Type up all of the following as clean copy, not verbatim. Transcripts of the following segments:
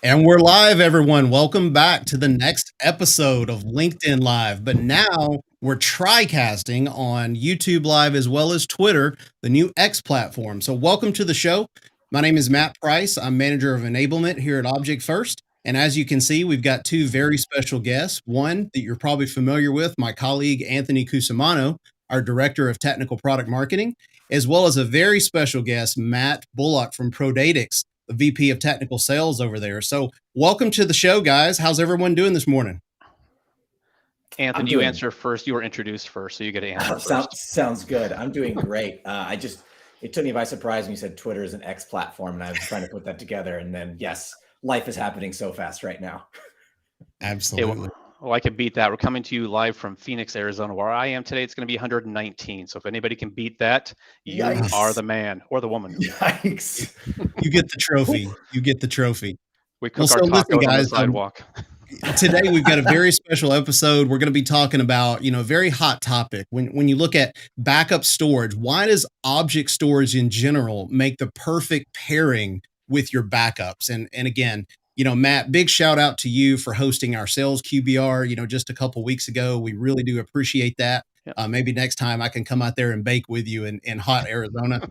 And we're live, everyone. Welcome back to the next episode of LinkedIn Live. But now we're tri-casting on YouTube Live as well as Twitter, the new X platform. So welcome to the show. My name is Matt Price. I'm manager of enablement here at Object First. And as you can see, we've got two very special guests. One that you're probably familiar with, my colleague Anthony Cusimano, our director of technical product marketing, as well as a very special guest, Matt Bullock from Prodatix, the VP of technical sales over there. So welcome to the show, guys. How's everyone doing this morning? Anthony, you answer first. You were introduced first, so you get to answer first. Sounds good. I'm doing great. It took me by surprise when you said Twitter is an X platform, and I was trying to put that together. And then, yes, life is happening so fast right now. Absolutely. Well, I can beat that. We're coming to you live from Phoenix, Arizona, where I am today. It's going to be 119. So if anybody can beat that, you are the man or the woman. Yikes. You get the trophy. You get the trophy. We cook our tacos on the sidewalk. Today we've got a very special episode. We're going to be talking about, a very hot topic. When you look at backup storage, why does object storage in general make the perfect pairing with your backups? And again, Matt, big shout out to you for hosting our sales QBR, just a couple weeks ago. We really do appreciate that. Yep. Maybe next time I can come out there and bake with you in hot Arizona.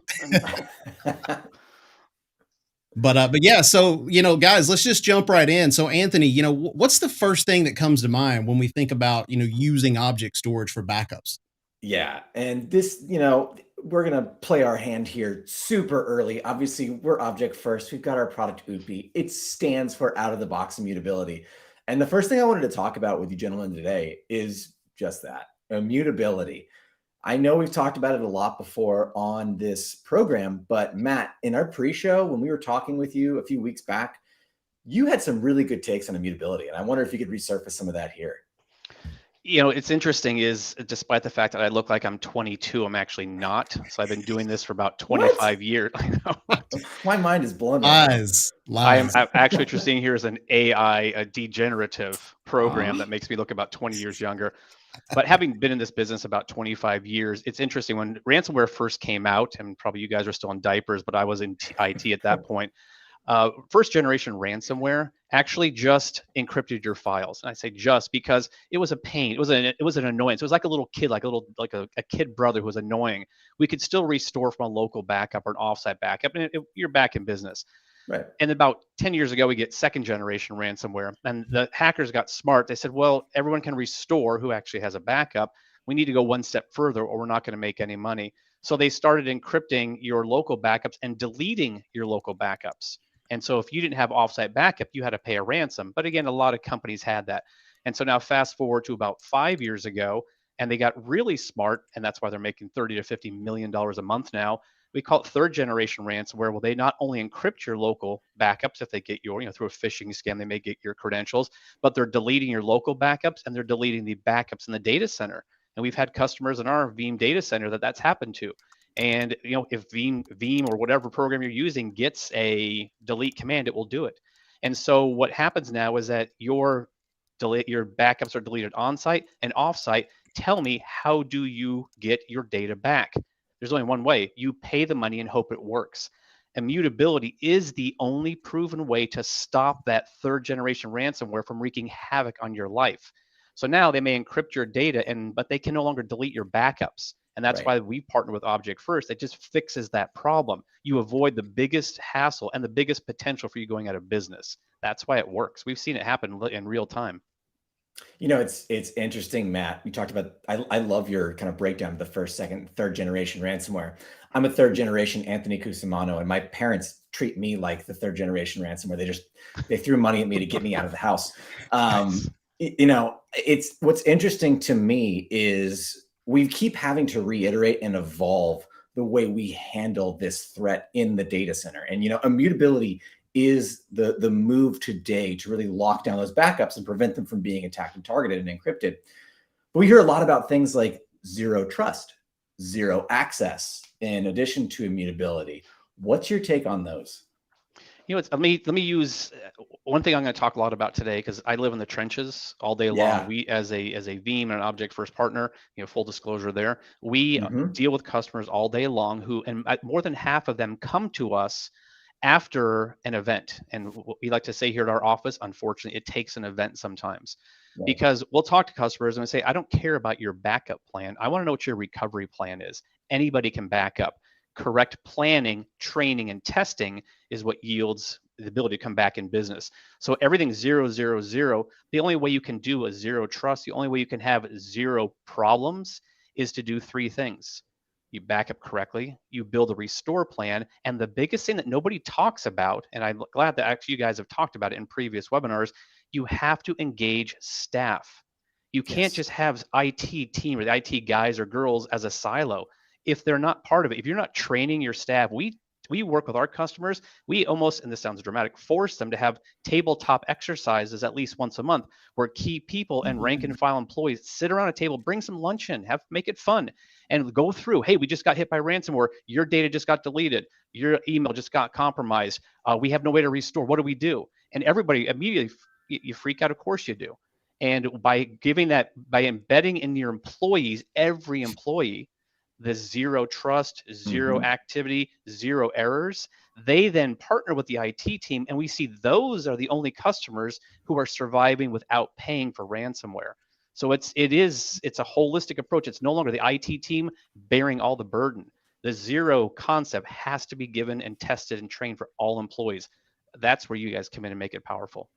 But yeah, so, guys, let's just jump right in. So Anthony, what's the first thing that comes to mind when we think about, using object storage for backups? Yeah. And this, we're going to play our hand here super early. Obviously, we're Object First. We've got our product UPI. It stands for out of the box immutability. And the first thing I wanted to talk about with you gentlemen today is just that, immutability. I know we've talked about it a lot before on this program, but Matt, in our pre-show, when we were talking with you a few weeks back, you had some really good takes on immutability. And I wonder if you could resurface some of that here. It's interesting is despite the fact that I look like I'm 22, I'm actually not. So I've been doing this for about 25 years. I know. My mind is blown. Lies. I'm actually what you're seeing here is an AI, a degenerative program that makes me look about 20 years younger. But having been in this business about 25 years, it's interesting when ransomware first came out, and probably you guys are still in diapers, but I was in IT at that point. First generation ransomware actually just encrypted your files. And I say just because it was a pain. It was an annoyance. It was like a little kid, like a kid brother who was annoying. We could still restore from a local backup or an offsite backup, and you're back in business. Right. And about 10 years ago, we get second generation ransomware, and the hackers got smart. They said, well, everyone can restore who actually has a backup. We need to go one step further or we're not going to make any money. So they started encrypting your local backups and deleting your local backups. And so if you didn't have offsite backup, you had to pay a ransom. But again, a lot of companies had that. And so now fast forward to about 5 years ago, and they got really smart, and that's why they're making $30 to $50 million a month now. We call it third generation ransomware. Well, they not only encrypt your local backups if they get your, through a phishing scam, they may get your credentials, but they're deleting your local backups and they're deleting the backups in the data center. And we've had customers in our Veeam data center that's happened to. And if Veeam or whatever program you're using gets a delete command, it will do it. And so what happens now is that your backups are deleted on site and off site. Tell me, how do you get your data back? There's only one way. You pay the money and hope it works. Immutability is the only proven way to stop that third generation ransomware from wreaking havoc on your life. So now they may encrypt your data, but they can no longer delete your backups. And that's why we partner with Object First. It just fixes that problem. You avoid the biggest hassle and the biggest potential for you going out of business. That's why it works. We've seen it happen in real time. It's interesting, Matt. You talked about, I love your kind of breakdown of the first, second, third generation ransomware. I'm a third generation Anthony Cusimano, and my parents treat me like the third generation ransomware. They threw money at me to get me out of the house. Nice. It's what's interesting to me is we keep having to reiterate and evolve the way we handle this threat in the data center. And, immutability is the move today to really lock down those backups and prevent them from being attacked and targeted and encrypted. But we hear a lot about things like zero trust, zero access, in addition to immutability. What's your take on those? Let me use one thing I'm going to talk a lot about today, because I live in the trenches all day long. We, as a Veeam and an Object First partner, full disclosure there, we deal with customers all day long and more than half of them come to us after an event. And what we like to say here at our office, unfortunately, it takes an event sometimes, Right. because we'll talk to customers and say, I don't care about your backup plan. I want to know what your recovery plan is. Anybody can back up. Correct planning, training, and testing is what yields the ability to come back in business. So everything's 0, 0, 0. The only way you can do a zero trust, the only way you can have zero problems is to do three things. You back up correctly, you build a restore plan, and the biggest thing that nobody talks about, and I'm glad that actually you guys have talked about it in previous webinars, you have to engage staff. You can't Yes. just have IT team or the IT guys or girls as a silo. If they're not part of it, if you're not training your staff, we work with our customers. We almost, and this sounds dramatic, force them to have tabletop exercises at least once a month, where key people and rank and file employees sit around a table, bring some lunch in, make it fun, and go through. Hey, we just got hit by ransomware. Your data just got deleted. Your email just got compromised. We have no way to restore. What do we do? And everybody immediately, you freak out. Of course you do. And by embedding in your employees, every employee, the zero trust, zero activity, zero errors, they then partner with the IT team, and we see those are the only customers who are surviving without paying for ransomware. So it's a holistic approach. It's no longer the IT team bearing all the burden. The zero concept has to be given and tested and trained for all employees. That's where you guys come in and make it powerful.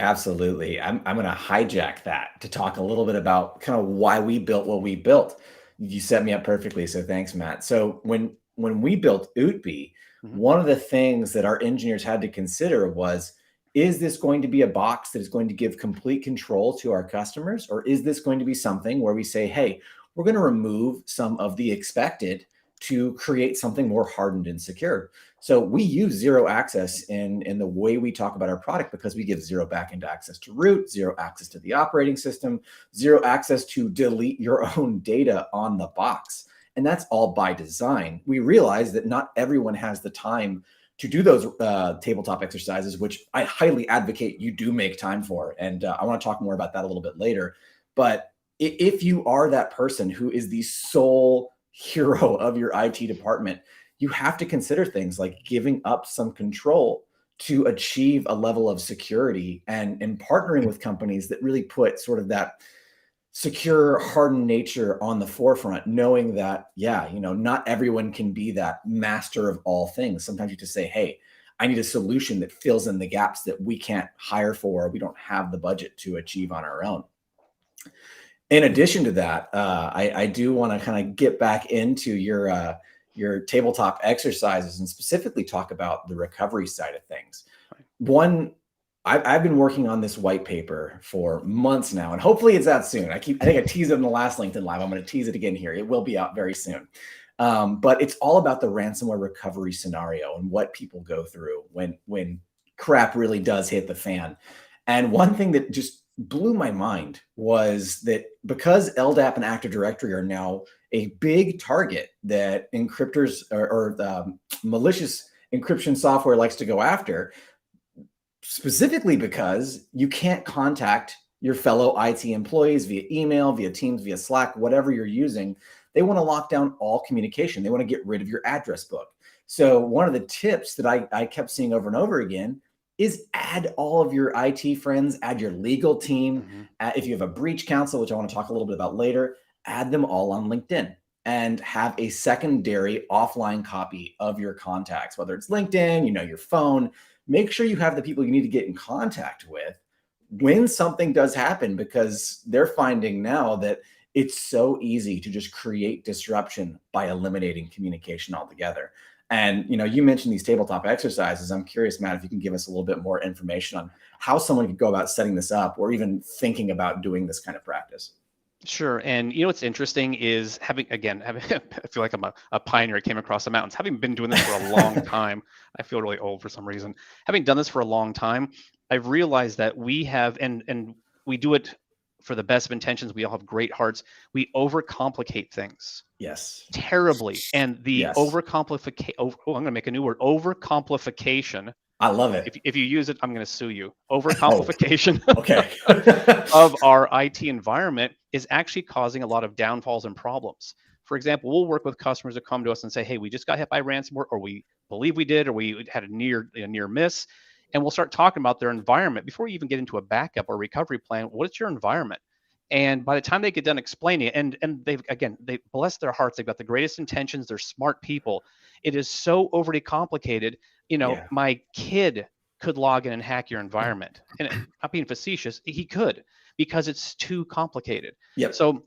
Absolutely. I'm going to hijack that to talk a little bit about kind of why we built what we built. You set me up perfectly. So thanks, Matt. So when we built Utbe, one of the things that our engineers had to consider was, is this going to be a box that is going to give complete control to our customers? Or is this going to be something where we say, hey, we're going to remove some of the expected to create something more hardened and secure? So we use zero access in the way we talk about our product, because we give zero backend access to root, zero access to the operating system, zero access to delete your own data on the box. And that's all by design. We realize that not everyone has the time to do those tabletop exercises, which I highly advocate you do make time for. And I want to talk more about that a little bit later. But if you are that person who is the sole hero of your IT department, you have to consider things like giving up some control to achieve a level of security, and partnering with companies that really put sort of that secure, hardened nature on the forefront, knowing that, yeah, not everyone can be that master of all things. Sometimes you just say, hey, I need a solution that fills in the gaps that we can't hire for, or we don't have the budget to achieve on our own. In addition to that, I do want to kind of get back into your tabletop exercises and specifically talk about the recovery side of things. One, I've been working on this white paper for months now, and hopefully it's out soon. I think I teased it in the last LinkedIn Live. I'm going to tease it again here. It will be out very soon. But it's all about the ransomware recovery scenario and what people go through when crap really does hit the fan. And one thing that just blew my mind was that because LDAP and Active Directory are now a big target that encryptors or malicious encryption software likes to go after, specifically because you can't contact your fellow IT employees via email, via Teams, via Slack, whatever you're using. They want to lock down all communication. They want to get rid of your address book. So one of the tips that I kept seeing over and over again is add all of your IT friends, add your legal team. If you have a breach counsel, which I want to talk a little bit about later, add them all on LinkedIn and have a secondary offline copy of your contacts, whether it's LinkedIn, your phone. Make sure you have the people you need to get in contact with when something does happen, because they're finding now that it's so easy to just create disruption by eliminating communication altogether. And, you mentioned these tabletop exercises. I'm curious, Matt, if you can give us a little bit more information on how someone could go about setting this up, or even thinking about doing this kind of practice. Sure. And what's interesting is I feel like I'm a pioneer. I came across the mountains. Having been doing this for a long time, I feel really old for some reason. Having done this for a long time, I've realized that we have, and we do it for the best of intentions. We all have great hearts. We overcomplicate things. Yes. Terribly. And the overcomplication, I'm going to make a new word, overcomplication. I love it. If you use it, I'm going to sue you. Overcomplication okay. of our IT environment is actually causing a lot of downfalls and problems. For example, we'll work with customers that come to us and say, hey, we just got hit by ransomware, or we believe we did, or we had a near miss. And we'll start talking about their environment before we even get into a backup or recovery plan. What is your environment? And by the time they get done explaining it, and they bless their hearts, they've got the greatest intentions, they're smart people. It is so overly complicated. My kid could log in and hack your environment. And not being facetious, he could, because it's too complicated. Yep. So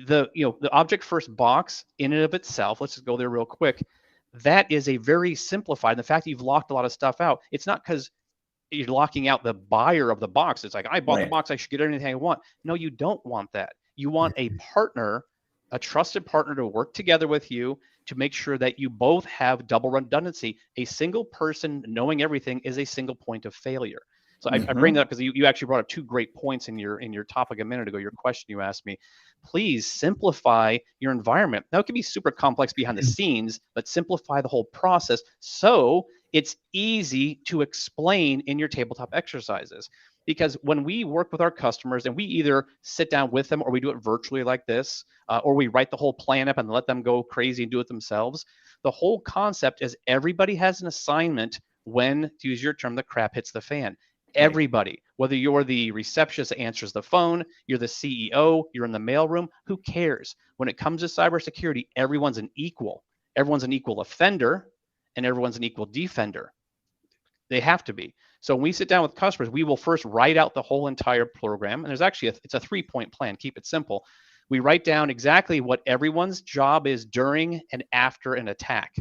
the object first box in and of itself, let's just go there real quick. That is a very simplified. And the fact that you've locked a lot of stuff out, it's not because you're locking out the buyer of the box. It's like, I bought the box, I should get anything I want. No, you don't want that. You want a partner, a trusted partner, to work together with you to make sure that you both have double redundancy. A single person knowing everything is a single point of failure. So I bring that up because you actually brought up two great points in your topic a minute ago, your question you asked me. Please simplify your environment. Now, it can be super complex behind the scenes, but simplify the whole process so it's easy to explain in your tabletop exercises. Because when we work with our customers and we either sit down with them, or we do it virtually like this, or we write the whole plan up and let them go crazy and do it themselves, the whole concept is everybody has an assignment when, to use your term, the crap hits the fan. Everybody, whether you're the receptionist that answers the phone, you're the CEO, you're in the mailroom, who cares? When it comes to cybersecurity, everyone's an equal. Everyone's an equal offender, and everyone's an equal defender. They have to be. So when we sit down with customers, we will first write out the whole entire program. And there's actually it's a 3-point plan. Keep it simple. We write down exactly what everyone's job is during and after an attack.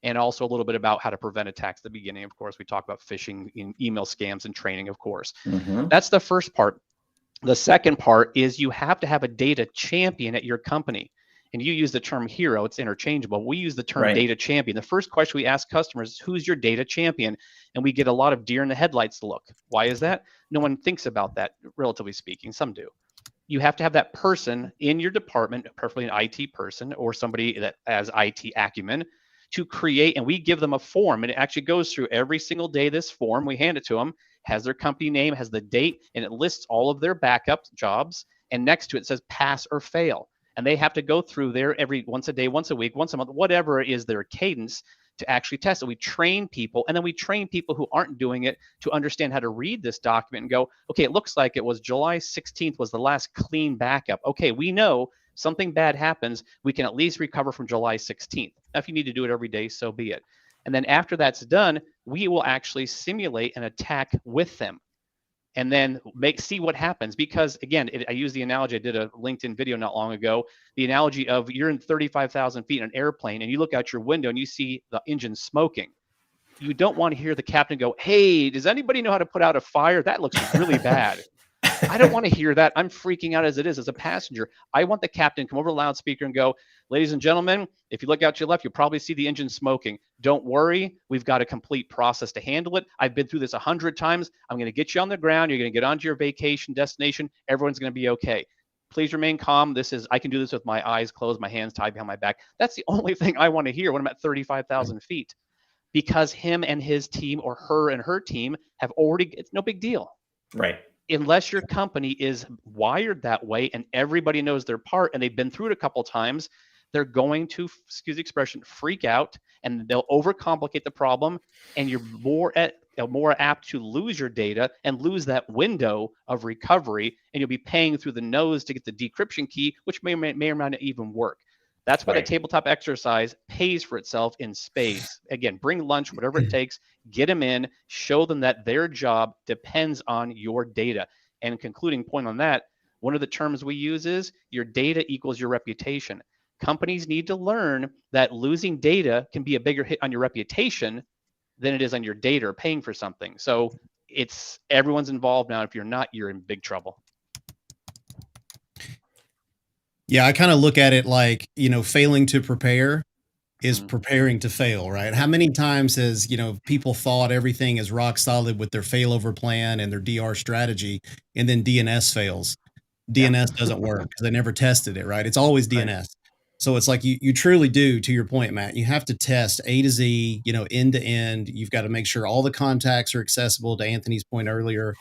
And also a little bit about how to prevent attacks at the beginning. Of course, we talk about phishing, email scams, and training, of course. That's the first part. The second part is you have to have a data champion at your company. And you use the term hero, it's interchangeable. We use the term data champion. The first question we ask customers is, who's your data champion? And we get a lot of deer in the headlights look. Why is that? No one thinks about that, relatively speaking. Some do. You have to have that person in your department, preferably an IT person or somebody that has IT acumen, to create, and we give them a form, and it actually goes through every single day. This form, we hand it to them, has their company name, has the date, and it lists all of their backup jobs, and next to it says pass or fail. And they have to go through there every once a day, once a week, once a month, whatever is their cadence, to actually test it. We train people, and then we train people who aren't doing it to understand how to read this document and go, okay, it looks like it was July 16th was the last clean backup. Okay, we know something bad happens, we can at least recover from July 16th. Now, if you need to do it every day, so be it. And then after that's done, we will actually simulate an attack with them and then see what happens. Because again, I use the analogy, I did a LinkedIn video not long ago, the analogy of you're in 35,000 feet in an airplane and you look out your window and you see the engine smoking. You don't want to hear the captain go, hey, does anybody know how to put out a fire? That looks really bad. I don't want to hear that. I'm freaking out as it is as a passenger. I want the captain to come over the loudspeaker and go, ladies and gentlemen, if you look out to your left, you'll probably see the engine smoking. Don't worry. We've got a complete process to handle it. I've been through this 100 times. I'm going to get you on the ground. You're going to get onto your vacation destination. Everyone's going to be okay. Please remain calm. I can do this with my eyes closed, my hands tied behind my back. That's the only thing I want to hear when I'm at 35,000 feet, because him and his team, or her and her team, have already, it's no big deal. Right. Unless your company is wired that way and everybody knows their part and they've been through it a couple of times, they're going to, excuse the expression, freak out, and they'll overcomplicate the problem, and you're more apt to lose your data and lose that window of recovery, and you'll be paying through the nose to get the decryption key, which may or may not even work. That's why the tabletop exercise pays for itself in spades. Again, bring lunch, whatever it takes, get them in, show them that their job depends on your data. And concluding point on that, one of the terms we use is your data equals your reputation. Companies need to learn that losing data can be a bigger hit on your reputation than it is on your data or paying for something. So everyone's involved now. If you're not, you're in big trouble. Yeah, I kind of look at it like, failing to prepare is preparing to fail, right? How many times has, people thought everything is rock solid with their failover plan and their DR strategy, and then DNS fails. DNS doesn't work because they never tested it, right? It's always DNS. Right. So it's like you truly do, to your point, Matt, you have to test A to Z, end to end. You've got to make sure all the contacts are accessible, to Anthony's point earlier,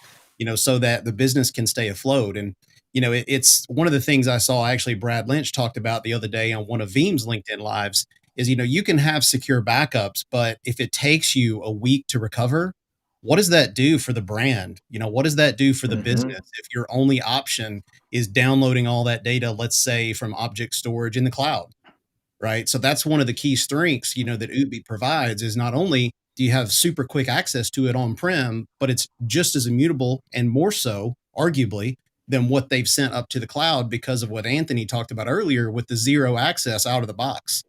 so that the business can stay afloat. And it's one of the things I saw actually Brad Lynch talked about the other day on one of Veeam's LinkedIn lives is, you can have secure backups, but if it takes you a week to recover, what does that do for the brand? What does that do for the business if your only option is downloading all that data, let's say from object storage in the cloud? Right. So that's one of the key strengths, that Ubi provides is not only do you have super quick access to it on-prem, but it's just as immutable and more so, arguably, than what they've sent up to the cloud because of what Anthony talked about earlier with the zero access out of the box.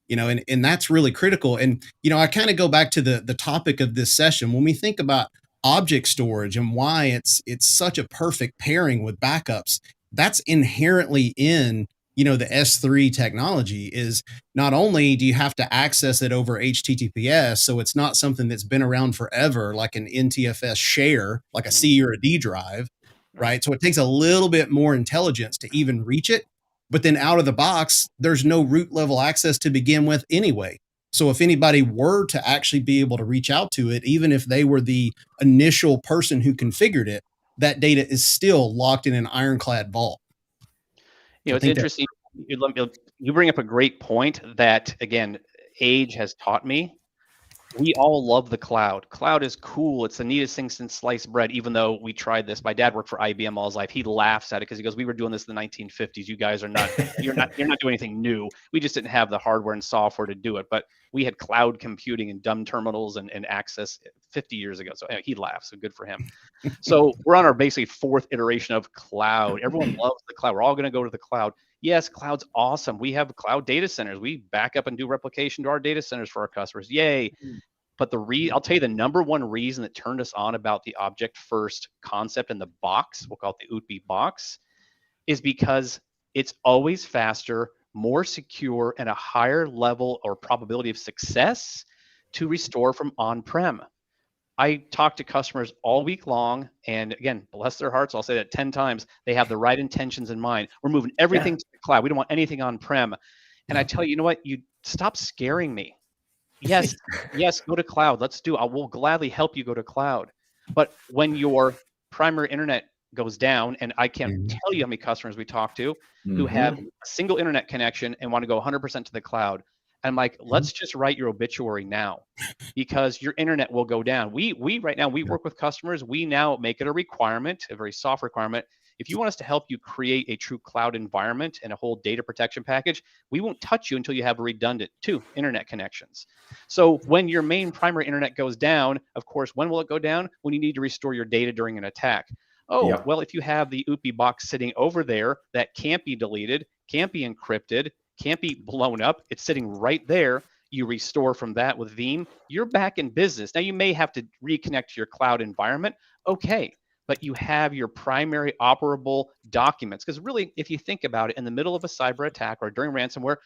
And that's really critical. And, I kind of go back to the topic of this session. When we think about object storage and why it's such a perfect pairing with backups, that's inherently in the S3 technology is not only do you have to access it over HTTPS, so it's not something that's been around forever, like an NTFS share, like a C or a D drive, right? So it takes a little bit more intelligence to even reach it. But then out of the box, there's no root level access to begin with anyway. So if anybody were to actually be able to reach out to it, even if they were the initial person who configured it, that data is still locked in an ironclad vault. It's interesting. You bring up a great point that, again, age has taught me. We all love the cloud. Cloud is cool. It's the neatest thing since sliced bread, even though we tried this. My dad worked for IBM all his life. He laughs at it because he goes, we were doing this in the 1950s. You guys are not, you're not doing anything new. We just didn't have the hardware and software to do it. But we had cloud computing and dumb terminals and access 50 years ago. So anyway, he laughs. So good for him. So we're on our basically fourth iteration of cloud. Everyone loves the cloud. We're all going to go to the cloud. Yes, cloud's awesome. We have cloud data centers. We back up and do replication to our data centers for our customers. Yay. But I'll tell you the number one reason that turned us on about the object first concept in the box, we'll call it the UTB box, is because it's always faster, more secure, and a higher level or probability of success to restore from on-prem. I talk to customers all week long, and again, bless their hearts, I'll say that 10 times, they have the right intentions in mind. We're moving everything to the cloud. We don't want anything on-prem. And I tell you, you know what? You stop scaring me. Yes, go to cloud. I will gladly help you go to cloud. But when your primary internet goes down, and I can't tell you how many customers we talk to who have a single internet connection and want to go 100% to the cloud. And I'm like, let's just write your obituary now, because your internet will go down. We right now, we work with customers. We now make it a requirement, a very soft requirement. If you want us to help you create a true cloud environment and a whole data protection package, we won't touch you until you have redundant 2 internet connections. So when your main primary internet goes down, of course, when will it go down? When you need to restore your data during an attack. Well, if you have the UPI box sitting over there that can't be deleted, can't be encrypted, can't be blown up, it's sitting right there. You restore from that with Veeam, you're back in business. Now you may have to reconnect to your cloud environment. Okay. But you have your primary operable documents. Because really, if you think about it, in the middle of a cyber attack or during ransomware,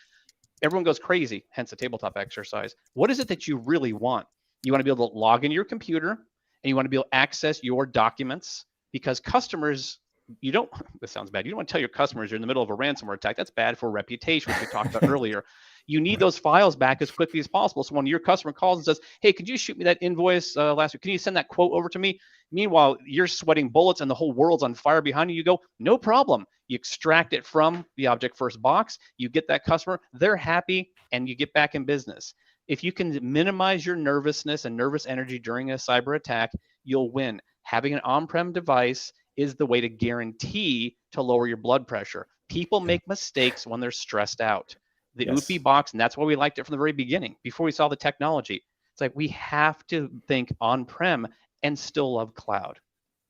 everyone goes crazy, hence the tabletop exercise. What is it that you really want? You want to be able to log into your computer, and you want to be able to access your documents, because customers, this sounds bad, you don't want to tell your customers you're in the middle of a ransomware attack. That's bad for reputation, which we talked about earlier. You need those files back as quickly as possible. So when your customer calls and says, hey, could you shoot me that invoice last week? Can you send that quote over to me? Meanwhile, you're sweating bullets and the whole world's on fire behind you. You go, no problem. You extract it from the object first box. You get that customer, they're happy, and you get back in business. If you can minimize your nervousness and nervous energy during a cyber attack, you'll win. Having an on-prem device is the way to guarantee to lower your blood pressure. People make mistakes when they're stressed out. The UPI box, and that's why we liked it from the very beginning, before we saw the technology. It's like we have to think on-prem and still love cloud.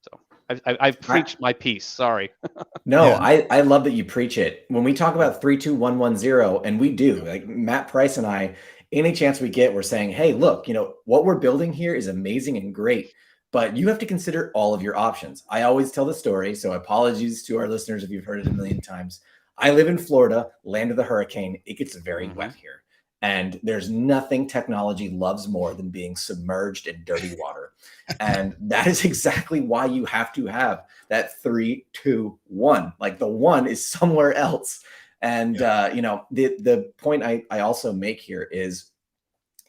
So I've preached my piece. Sorry. No, I love that you preach it. When we talk about 32110, and we do, like Matt Price and I, any chance we get, we're saying, hey, look, what we're building here is amazing and great, but you have to consider all of your options. I always tell the story, so apologies to our listeners if you've heard it a million times. I live in Florida, land of the hurricane. It gets very wet here. And there's nothing technology loves more than being submerged in dirty water. And that is exactly why you have to have that 3, 2, 1. Like the 1 is somewhere else. And, the point I also make here is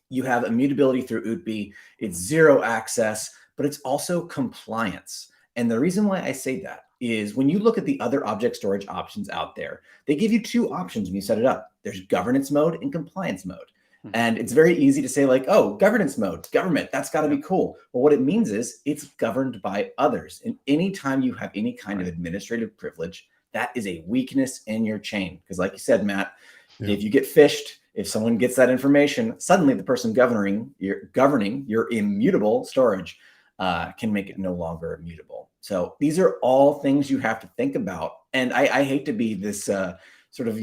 you have immutability through UTB. It's zero access, but it's also compliance. And the reason why I say that is when you look at the other object storage options out there, they give you two options when you set it up. There's governance mode and compliance mode. And it's very easy to say like, oh, governance mode, government, that's got to be cool. Well, what it means is it's governed by others. And anytime you have any kind of administrative privilege, that is a weakness in your chain. Because like you said, Matt, if you get phished, if someone gets that information, suddenly the person governing your immutable storage can make it no longer immutable. So these are all things you have to think about. And I hate to be this sort of,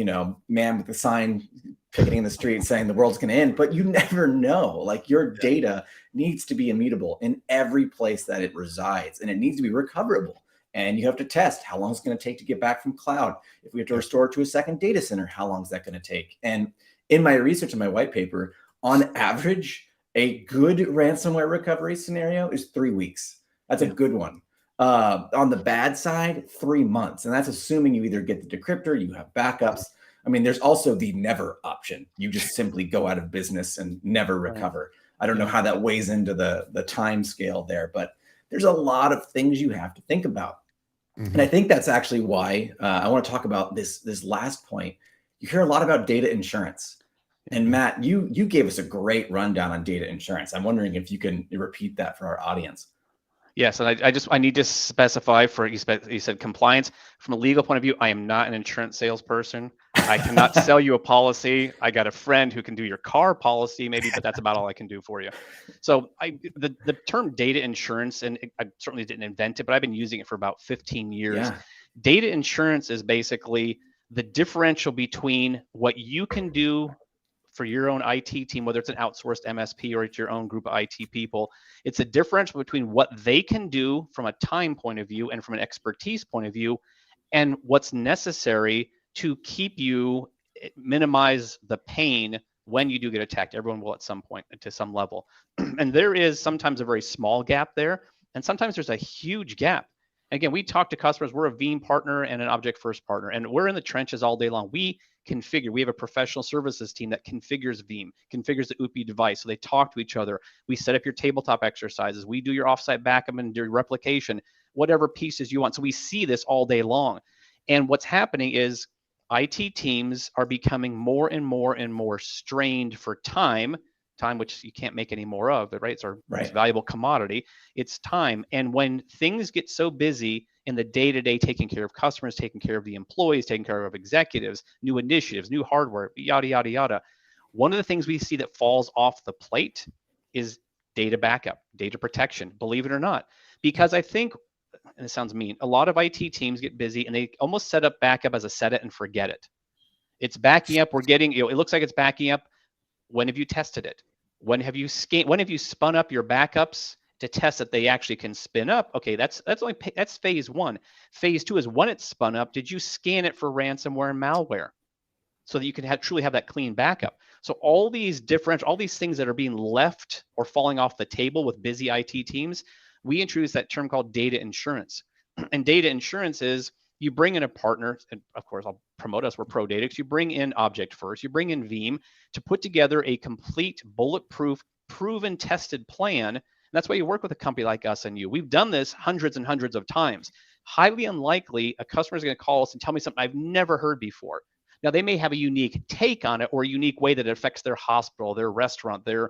man with the sign picketing in the street saying the world's going to end, but you never know. Like your data needs to be immutable in every place that it resides, and it needs to be recoverable. And you have to test how long it's going to take to get back from cloud. If we have to restore it to a second data center, how long is that going to take? And in my research in my white paper, on average, a good ransomware recovery scenario is 3 weeks. That's a good one. On the bad side, 3 months. And that's assuming you either get the decryptor, you have backups. I mean, there's also the never option. You just simply go out of business and never recover. I don't know how that weighs into the time scale there, but there's a lot of things you have to think about. And I think that's actually why I want to talk about this last point. You hear a lot about data insurance. And Matt, you gave us a great rundown on data insurance. I'm wondering if you can repeat that for our audience. Yes, and I need to specify for you said compliance. From a legal point of view, I am not an insurance salesperson. I cannot sell you a policy. I got a friend who can do your car policy maybe, but that's about all I can do for you. So the term data insurance, and I certainly didn't invent it, but I've been using it for about 15 years. Yeah. Data insurance is basically the differential between what you can do for your own IT team, whether it's an outsourced MSP or it's your own group of IT people. It's a differential between what they can do from a time point of view and from an expertise point of view, and what's necessary to keep you minimize the pain when you do get attacked. Everyone will at some point to some level. And there is sometimes a very small gap there, and sometimes there's a huge gap. Again, we talk to customers. We're a Veeam partner and an Object First partner, and we're in the trenches all day long. We configure. We have a professional services team that configures Veeam, configures the UPI device. So they talk to each other. We set up your tabletop exercises. We do your offsite backup and do replication, whatever pieces you want. So we see this all day long. And what's happening is IT teams are becoming more and more and more strained for time, which you can't make any more of, right? It's our most valuable commodity. It's time. And when things get so busy in the day-to-day, taking care of customers, taking care of the employees, taking care of executives, new initiatives, new hardware, yada, yada, yada. One of the things we see that falls off the plate is data backup, data protection, believe it or not. Because I think, and it sounds mean, a lot of IT teams get busy and they almost set up backup as a set it and forget it. It's backing up. We're getting, it looks like it's backing up. When have you tested it? When have you spun up your backups to test that they actually can spin up? Okay, that's phase one. Phase two is when it's spun up, did you scan it for ransomware and malware so that you can truly have that clean backup? So all these things that are being left or falling off the table with busy IT teams, we introduced that term called data insurance. And data insurance is you bring in a partner, and of course I'll promote us, we're pro data, you bring in Object First, you bring in Veeam to put together a complete bulletproof, proven, tested plan. And that's why you work with a company like us and you. We've done this hundreds and hundreds of times. Highly unlikely a customer is going to call us and tell me something I've never heard before. Now they may have a unique take on it or a unique way that it affects their hospital, their restaurant, their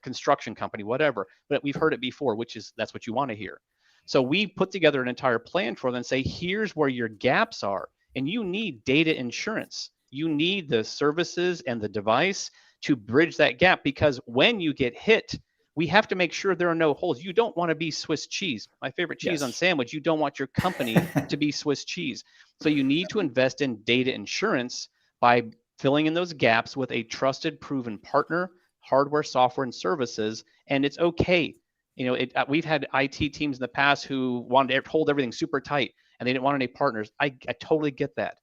construction company, whatever. But we've heard it before, that's what you want to hear. So we put together an entire plan for them and say, here's where your gaps are. And you need data insurance. You need the services and the device to bridge that gap, because when you get hit, we have to make sure there are no holes. You don't want to be Swiss cheese. My favorite cheese on sandwich. You don't want your company to be Swiss cheese. So you need to invest in data insurance by filling in those gaps with a trusted, proven partner, hardware, software, and services. And it's okay. We've had IT teams in the past who wanted to hold everything super tight and they didn't want any partners. I totally get that.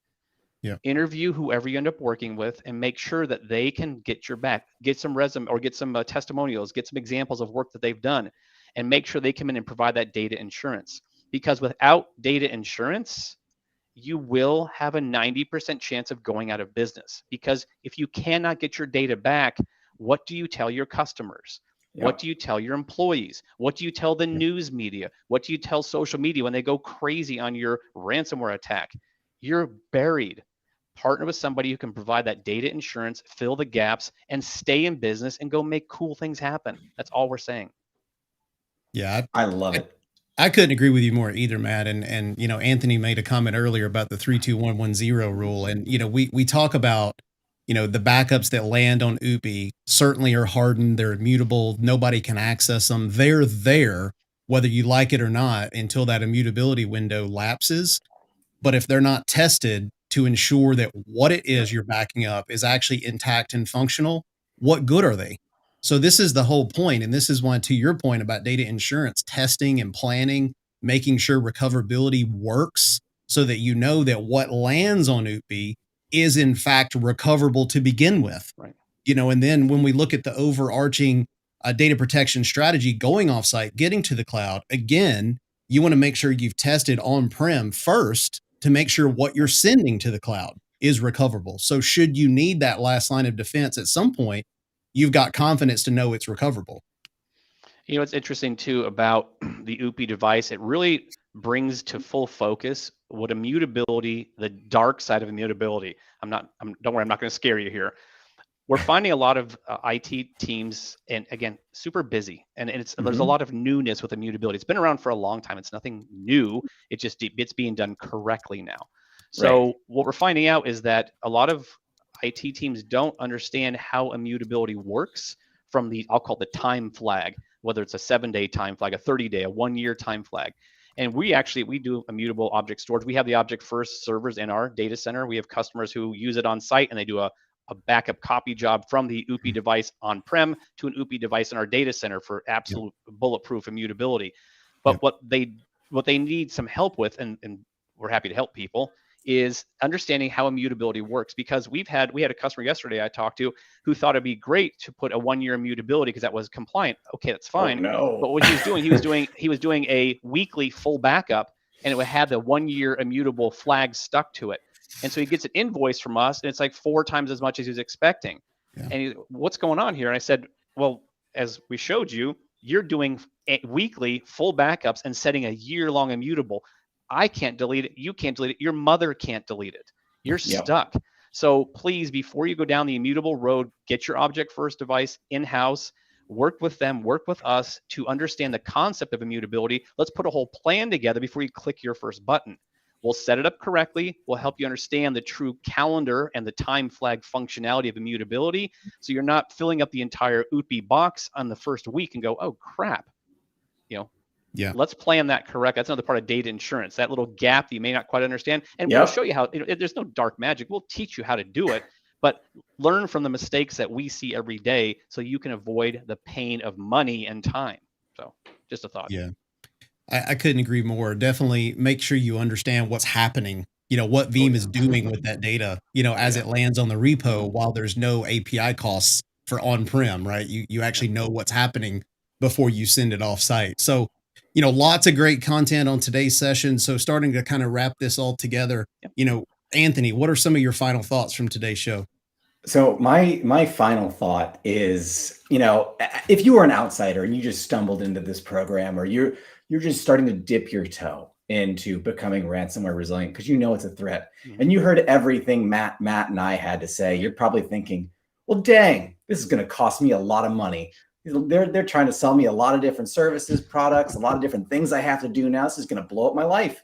Yeah. Interview whoever you end up working with and make sure that they can get your back, get some resume or get some testimonials, get some examples of work that they've done, and make sure they come in and provide that data insurance. Because without data insurance, you will have a 90% chance of going out of business. Because if you cannot get your data back, what do you tell your customers? What Yep. do you tell your employees? What do you tell the news media? What do you tell social media when they go crazy on your ransomware attack? You're buried. Partner with somebody who can provide that data insurance, fill the gaps, and stay in business and go make cool things happen. That's all we're saying. Yeah, I love I, it. I couldn't agree with you more either, Matt. And Anthony made a comment earlier about the 32110 rule, and we talk about the backups that land on UPI certainly are hardened, they're immutable, nobody can access them. They're there whether you like it or not until that immutability window lapses. But if they're not tested to ensure that what it is you're backing up is actually intact and functional, what good are they? So this is the whole point, and this is why, to your point about data insurance, testing and planning, making sure recoverability works so that you know that what lands on UPI is in fact recoverable to begin with. Right. And then when we look at the overarching data protection strategy going offsite, getting to the cloud, again, you want to make sure you've tested on-prem first to make sure what you're sending to the cloud is recoverable. So should you need that last line of defense at some point, you've got confidence to know it's recoverable. It's interesting too about the UPI device. It really brings to full focus what immutability, the dark side of immutability. Don't worry, I'm not going to scare you here. We're finding a lot of IT teams, and again, super busy, and there's a lot of newness with immutability. It's been around for a long time. It's nothing new. It's being done correctly now. So Right. what we're finding out is that a lot of IT teams don't understand how immutability works from I'll call it the time flag, whether it's a 7-day time flag, a 30-day, a 1-year time flag. And we do immutable object storage. We have the object first servers in our data center. We have customers who use it on site, and they do a backup copy job from the UPI device on-prem to an UPI device in our data center for absolute bulletproof immutability. But Yep. what they need some help with, and we're happy to help people, is understanding how immutability works. Because we had a customer yesterday I talked to who thought it'd be great to put a 1-year immutability because that was compliant. Okay, that's fine. Oh no. But what he was doing a weekly full backup, and it had the 1-year immutable flag stuck to it. And so he gets an invoice from us, and it's like 4 times as much as he was expecting. Yeah. And what's going on here? And I said, well, as we showed you, you're doing weekly full backups and setting a year-long immutable. I can't delete it. You can't delete it. Your mother can't delete it. You're stuck. So please, before you go down the immutable road, get your object first device in-house, work with them, work with us to understand the concept of immutability. Let's put a whole plan together before you click your first button. We'll set it up correctly. We'll help you understand the true calendar and the time flag functionality of immutability. So you're not filling up the entire UPI box on the first week and go, oh crap. Let's plan that correct. That's another part of data insurance, that little gap that you may not quite understand. And we'll show you how, there's no dark magic. We'll teach you how to do it, but learn from the mistakes that we see every day so you can avoid the pain of money and time. So just a thought. Yeah. I couldn't agree more. Definitely make sure you understand what's happening, what Veeam is doing with that data, as it lands on the repo while there's no API costs for on-prem, right? You actually know what's happening before you send it off site. So, lots of great content on today's session. So starting to kind of wrap this all together, Anthony, what are some of your final thoughts from today's show? So my final thought is, if you were an outsider and you just stumbled into this program, or you're just starting to dip your toe into becoming ransomware resilient because it's a threat, and you heard everything Matt and I had to say, you're probably thinking, well, dang, this is going to cost me a lot of money. They're trying to sell me a lot of different services, products, a lot of different things I have to do now. This is going to blow up my life.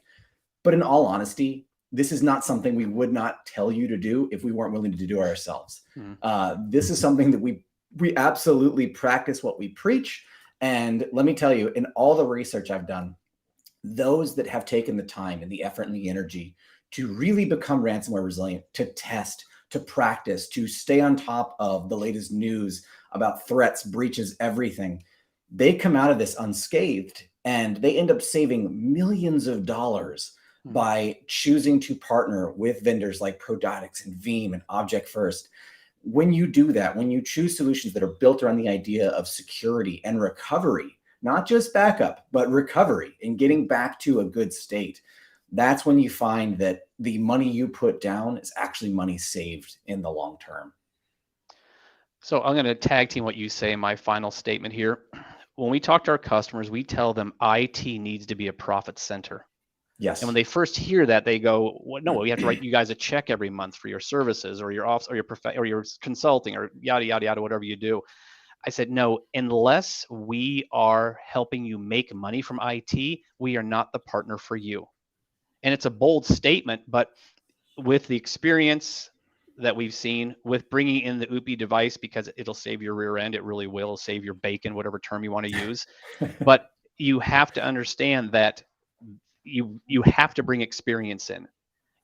But in all honesty, this is not something we would not tell you to do if we weren't willing to do ourselves. This is something that we absolutely practice what we preach. And let me tell you, in all the research I've done, those that have taken the time and the effort and the energy to really become ransomware resilient, to test, to practice, to stay on top of the latest news about threats, breaches, everything, they come out of this unscathed, and they end up saving millions of dollars by choosing to partner with vendors like Prodatics and Veeam and Object First. When you do that, when you choose solutions that are built around the idea of security and recovery, not just backup, but recovery and getting back to a good state, that's when you find that the money you put down is actually money saved in the long term. So I'm going to tag team what you say in my final statement here. When we talk to our customers, we tell them IT needs to be a profit center. Yes. And when they first hear that, they go, well, "No, we have to write you guys a check every month for your services or your office or your consulting or yada yada yada, whatever you do." I said, "No, unless we are helping you make money from IT, we are not the partner for you." And it's a bold statement, but with the experience that we've seen with bringing in the OOPI device, because it'll save your rear end, it really will save your bacon, whatever term you want to use. But you have to understand that you have to bring experience in.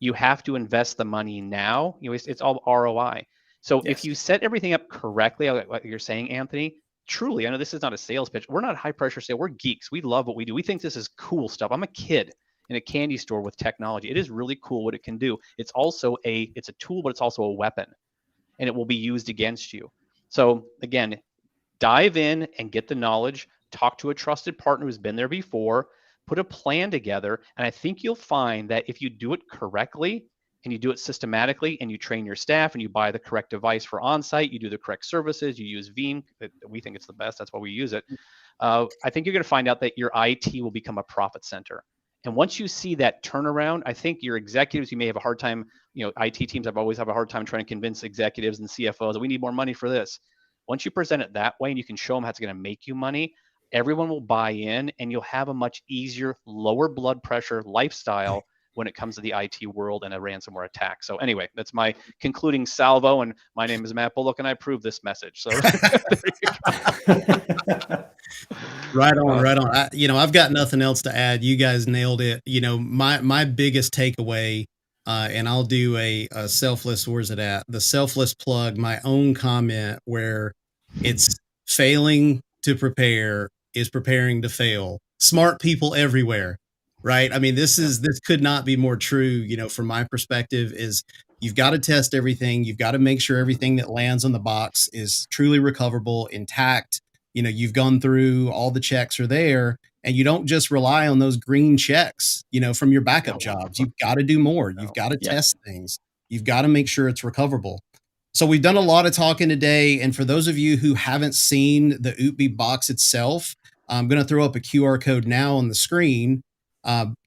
You have to invest the money now. It's all ROI. So Yes. if you set everything up correctly, like you're saying, Anthony, truly, I know this is not a sales pitch. We're not high pressure sale. We're geeks. We love what we do. We think this is cool stuff. I'm a kid in a candy store with technology. It is really cool what it can do. It's also it's a tool, but it's also a weapon, and it will be used against you. So again, dive in and get the knowledge, talk to a trusted partner who's been there before, put a plan together. And I think you'll find that if you do it correctly and you do it systematically and you train your staff and you buy the correct device for on-site, you do the correct services, you use Veeam, we think it's the best, that's why we use it. I think you're going to find out that your IT will become a profit center. And once you see that turnaround, I think your executives, you may have a hard time, IT teams have always have a hard time trying to convince executives and CFOs that we need more money for this. Once you present it that way and you can show them how it's going to make you money, everyone will buy in and you'll have a much easier, lower blood pressure lifestyle when it comes to the IT world and a ransomware attack. So anyway, that's my concluding salvo. And my name is Matt Bullock and I approve this message. So there you go. Right on, right on. I've got nothing else to add. You guys nailed it. My biggest takeaway, and I'll do a selfless, where's it at? The selfless plug, my own comment where it's failing to prepare is preparing to fail. Smart people everywhere, right? I mean, this could not be more true, from my perspective is you've got to test everything. You've got to make sure everything that lands on the box is truly recoverable, intact. You've gone through all the checks are there and you don't just rely on those green checks, from your backup jobs. You've got to do more. You've got to test things. You've got to make sure it's recoverable. So we've done a lot of talking today. And for those of you who haven't seen the OOPI box itself, I'm going to throw up a QR code now on the screen.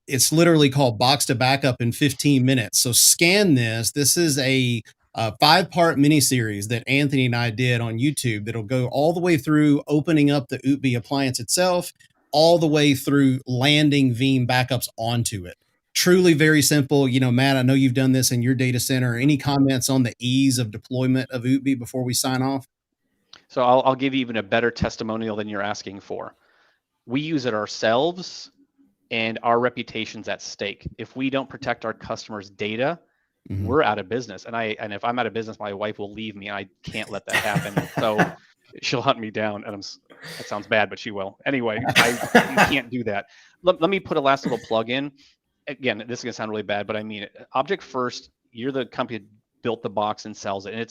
It's literally called Box to Backup in 15 minutes. So scan this. This is a 5-part miniseries that Anthony and I did on YouTube that'll go all the way through opening up the OOPI appliance itself, all the way through landing Veeam backups onto it. Truly very simple. Matt, I know you've done this in your data center. Any comments on the ease of deployment of OOPI before we sign off? So I'll give you even a better testimonial than you're asking for. We use it ourselves and our reputation's at stake. If we don't protect our customers' data, we're out of business. And if I'm out of business, my wife will leave me. And I can't let that happen. So she'll hunt me down. And that sounds bad, but she will. Anyway, you can't do that. Let me put a last little plug in. Again, this is gonna sound really bad, but I mean it. Object First, you're the company that built the box and sells it. And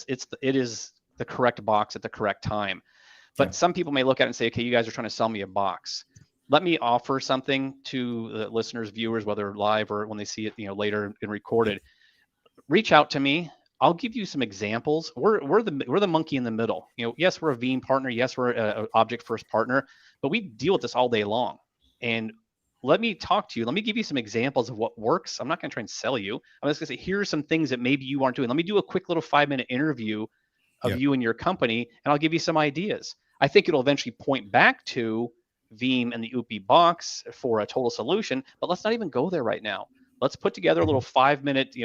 it is the correct box at the correct time. But some people may look at it and say, okay, you guys are trying to sell me a box. Let me offer something to the listeners, viewers, whether live or when they see it, later and recorded. Reach out to me. I'll give you some examples. We're the monkey in the middle. Yes, we're a Veeam partner. Yes, we're an Object First partner, but we deal with this all day long. And let me talk to you. Let me give you some examples of what works. I'm not going to try and sell you. I'm just going to say, here are some things that maybe you aren't doing. Let me do a quick little 5-minute interview of you and your company, and I'll give you some ideas. I think it'll eventually point back to Veeam and the OOPI box for a total solution, but let's not even go there right now. Let's put together a little 5-minute,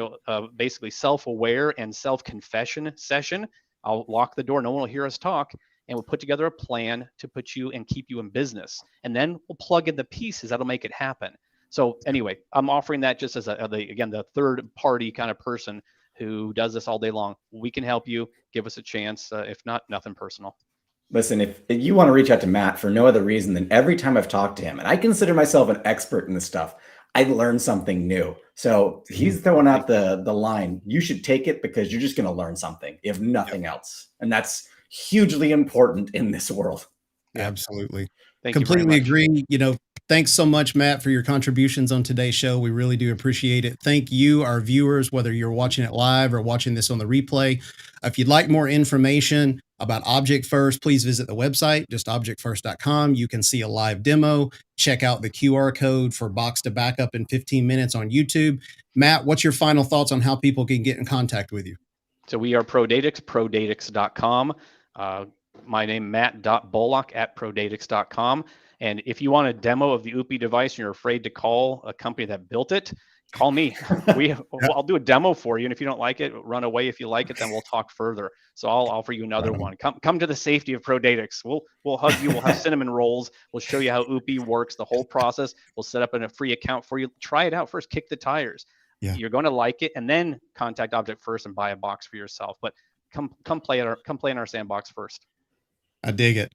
basically self-aware and self-confession session. I'll lock the door. No one will hear us talk. And we'll put together a plan to put you and keep you in business. And then we'll plug in the pieces that'll make it happen. So anyway, I'm offering that just as the third party kind of person who does this all day long. We can help you. Give us a chance. If not, nothing personal. Listen, if you want to reach out to Matt for no other reason than every time I've talked to him, and I consider myself an expert in this stuff, I learned something new. So he's throwing out the line. You should take it because you're just going to learn something, if nothing else. And that's hugely important in this world. Absolutely. Thank Completely you very much. agree. Thanks so much, Matt, for your contributions on today's show. We really do appreciate it. Thank you, our viewers, whether you're watching it live or watching this on the replay. If you'd like more information, about Object First, please visit the website, just objectfirst.com. You can see a live demo, check out the QR code for Box to Backup in 15 minutes on YouTube. Matt, what's your final thoughts on how people can get in contact with you? So we are Prodatix, prodatix.com. My name, matt.bullock@prodatix.com. And if you want a demo of the UPI device and you're afraid to call a company that built it, call me. I'll do a demo for you. And if you don't like it, run away. If you like it, then we'll talk further. So I'll offer you another one. Come to the safety of Prodatix. We'll hug you. We'll have cinnamon rolls. We'll show you how UPI works, the whole process. We'll set up a free account for you. Try it out first. Kick the tires. Yeah. You're going to like it, and then contact Object First and buy a box for yourself. But come play in our sandbox first. I dig it.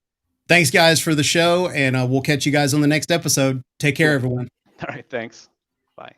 Thanks, guys, for the show, and we'll catch you guys on the next episode. Take care, everyone. All right, thanks. Bye.